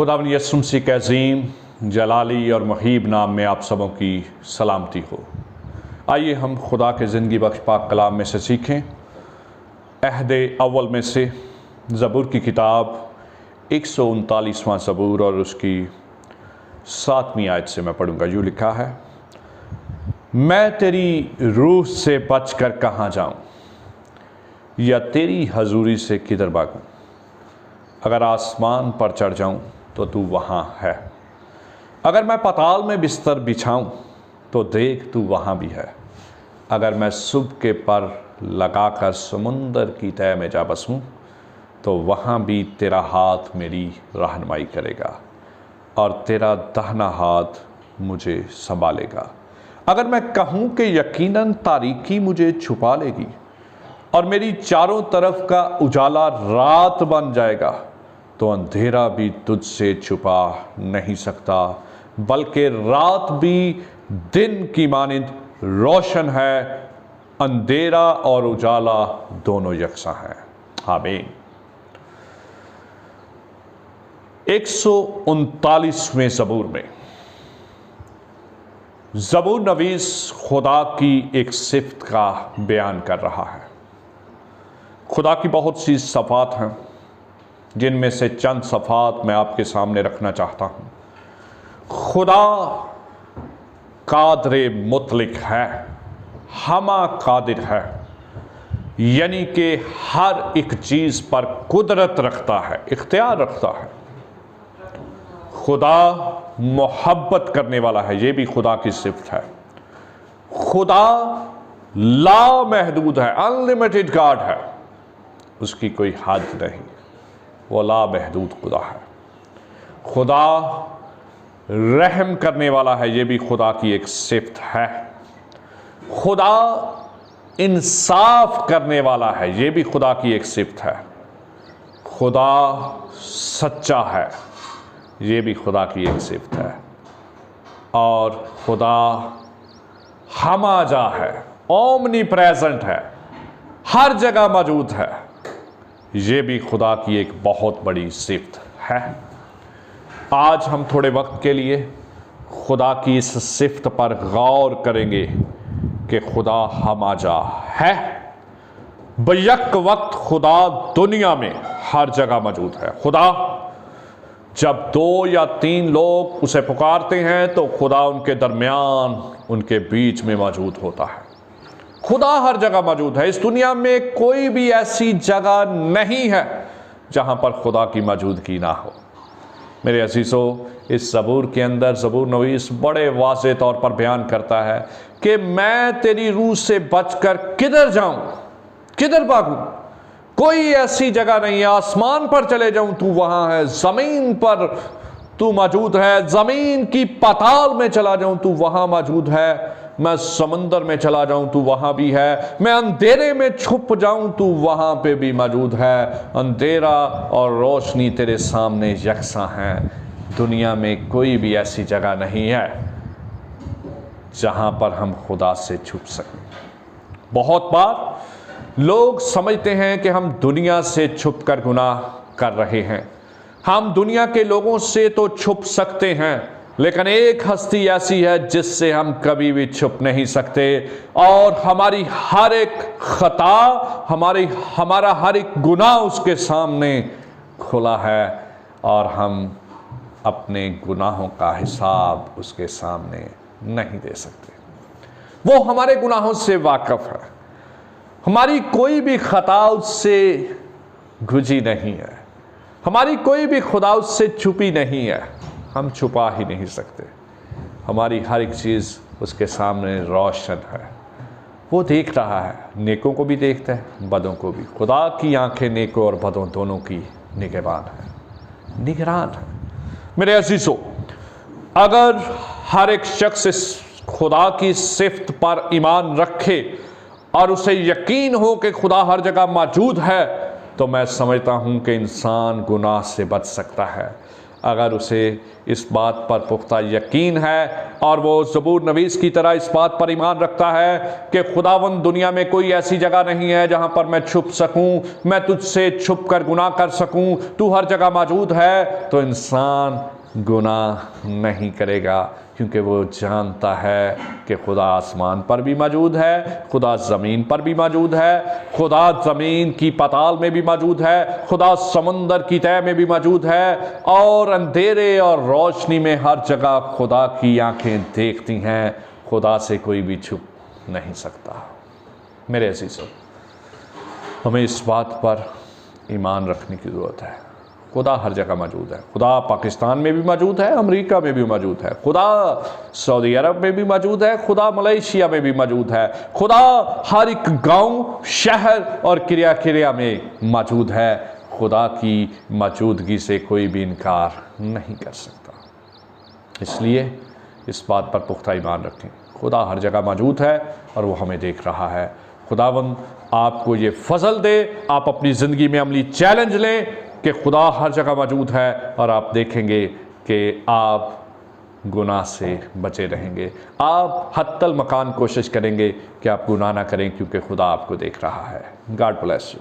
खुदावंद यीशु मसीह के अज़ीम जलाली और मुहीब नाम में आप सबों की सलामती हो। आइए हम खुदा के ज़िंदगी बख्श पाक कलाम में से सीखें। अहद अव्वल में से ज़बूर की किताब 139वां ज़बूर और उसकी 7वीं आयत से मैं पढ़ूंगा। यूँ लिखा है, मैं तेरी रूह से बच कर कहाँ जाऊँ, या तेरी हजूरी से किधर भागूँ। अगर आसमान पर चढ़ जाऊँ तो तू वहाँ है, अगर मैं पाताल में बिस्तर बिछाऊँ तो देख तू वहाँ भी है। अगर मैं सुबह के पर लगाकर समुंदर की तह में जा बसूँ तो वहाँ भी तेरा हाथ मेरी रहनुमाई करेगा और तेरा दाहिना हाथ मुझे संभालेगा। अगर मैं कहूँ कि यकीनन तारीकी मुझे छुपा लेगी और मेरी चारों तरफ का उजाला रात बन जाएगा, तो अंधेरा भी तुझसे छुपा नहीं सकता, बल्कि रात भी दिन की मानिंद रोशन है। अंधेरा और उजाला दोनों यकसा हैं। आमीन। 139वें ज़बूर में ज़बूर नवीस खुदा की एक सिफ्त का बयान कर रहा है। खुदा की बहुत सी सफ़ात हैं, जिनमें से चंद सफ़ात मैं आपके सामने रखना चाहता हूँ। खुदा कादिर मुतलक है, हमा कादिर है, यानी कि हर एक चीज़ पर कुदरत रखता है, इख्तियार रखता है। खुदा मोहब्बत करने वाला है, ये भी खुदा की सिफ्त है। खुदा लामहदूद है, अनलिमिटेड गॉड है, उसकी कोई हद नहीं, वो लामहदूद खुदा है। खुदा रहम करने वाला है, ये भी खुदा की एक सिफ्त है। खुदा इंसाफ करने वाला है, ये भी खुदा की एक सिफ्त है। खुदा सच्चा है, ये भी खुदा की एक सिफ्त है। और खुदा हमाजा है, ओमनी प्रेजेंट है, हर जगह मौजूद है, ये भी खुदा की एक बहुत बड़ी सिफ्त है। आज हम थोड़े वक्त के लिए खुदा की इस सिफ्त पर गौर करेंगे कि खुदा हमाजा है। बैक वक्त खुदा दुनिया में हर जगह मौजूद है। खुदा जब 2 या 3 लोग उसे पुकारते हैं तो खुदा उनके दरमियान, उनके बीच में मौजूद होता है। खुदा हर जगह मौजूद है। इस दुनिया में कोई भी ऐसी जगह नहीं है जहां पर खुदा की मौजूदगी ना हो। मेरे अजीज़ों, इस ज़बूर के अंदर ज़बूर नवीस बड़े वाज़े तौर पर बयान करता है कि मैं तेरी रूह से बचकर किधर जाऊं, किधर भागूं। कोई ऐसी जगह नहीं है। आसमान पर चले जाऊं तू वहां है, ज़मीन पर तू मौजूद है, ज़मीन की पाताल में चला जाऊं तू वहां मौजूद है, मैं समंदर में चला जाऊं तू वहां भी है, मैं अंधेरे में छुप जाऊं तू वहां पे भी मौजूद है। अंधेरा और रोशनी तेरे सामने यकसा हैं। दुनिया में कोई भी ऐसी जगह नहीं है जहां पर हम खुदा से छुप सकें। बहुत बार लोग समझते हैं कि हम दुनिया से छुप कर गुनाह कर रहे हैं। हम दुनिया के लोगों से तो छुप सकते हैं, लेकिन एक हस्ती ऐसी है जिससे हम कभी भी छुप नहीं सकते, और हमारी हर एक खता, हमारा हर एक गुनाह उसके सामने खुला है, और हम अपने गुनाहों का हिसाब उसके सामने नहीं दे सकते। वो हमारे गुनाहों से वाकिफ है। हमारी कोई भी खता उससे गुजी नहीं है, हमारी कोई भी खुदा उससे छुपी नहीं है। हम छुपा ही नहीं सकते। हमारी हर एक चीज़ उसके सामने रोशन है। वो देख रहा है, नेकों को भी देखता है, बदों को भी। खुदा की आंखें नेकों और बदों दोनों की निगहबान है, निगरान है। मेरे अजीज़ों, अगर हर एक शख्स इस खुदा की सिफ्त पर ईमान रखे और उसे यकीन हो कि खुदा हर जगह मौजूद है, तो मैं समझता हूँ कि इंसान गुनाह से बच सकता है। अगर उसे इस बात पर पुख्ता यकीन है और वो ज़बूर नवीस की तरह इस बात पर ईमान रखता है कि खुदावंद दुनिया में कोई ऐसी जगह नहीं है जहां पर मैं छुप सकूं, मैं तुझसे छुप कर गुनाह कर सकूं, तू हर जगह मौजूद है, तो इंसान गुनाह नहीं करेगा, क्योंकि वो जानता है कि खुदा आसमान पर भी मौजूद है, खुदा ज़मीन पर भी मौजूद है, खुदा ज़मीन की पाताल में भी मौजूद है, खुदा समंदर की तह में भी मौजूद है, और अंधेरे और रोशनी में हर जगह खुदा की आंखें देखती हैं। खुदा से कोई भी छुप नहीं सकता। मेरे अज़ीज़ों, हमें इस बात पर ईमान रखने की ज़रूरत है। खुदा हर जगह मौजूद है। खुदा पाकिस्तान में भी मौजूद है, अमेरिका में भी मौजूद है, खुदा सऊदी अरब में भी मौजूद है, खुदा मलेशिया में भी मौजूद है, खुदा हर एक गांव, शहर और क्रिया में मौजूद है। खुदा की मौजूदगी से कोई भी इनकार नहीं कर सकता। इसलिए इस बात पर पुख्ता ईमान रखें, खुदा हर जगह मौजूद है और वो हमें देख रहा है। खुदावंद आपको ये फजल दे, आप अपनी ज़िंदगी में अमली चैलेंज लें कि खुदा हर जगह मौजूद है, और आप देखेंगे कि आप गुनाह से बचे रहेंगे। आप हत्तल मकान कोशिश करेंगे कि आप गुनाह ना करें, क्योंकि खुदा आपको देख रहा है। God bless you.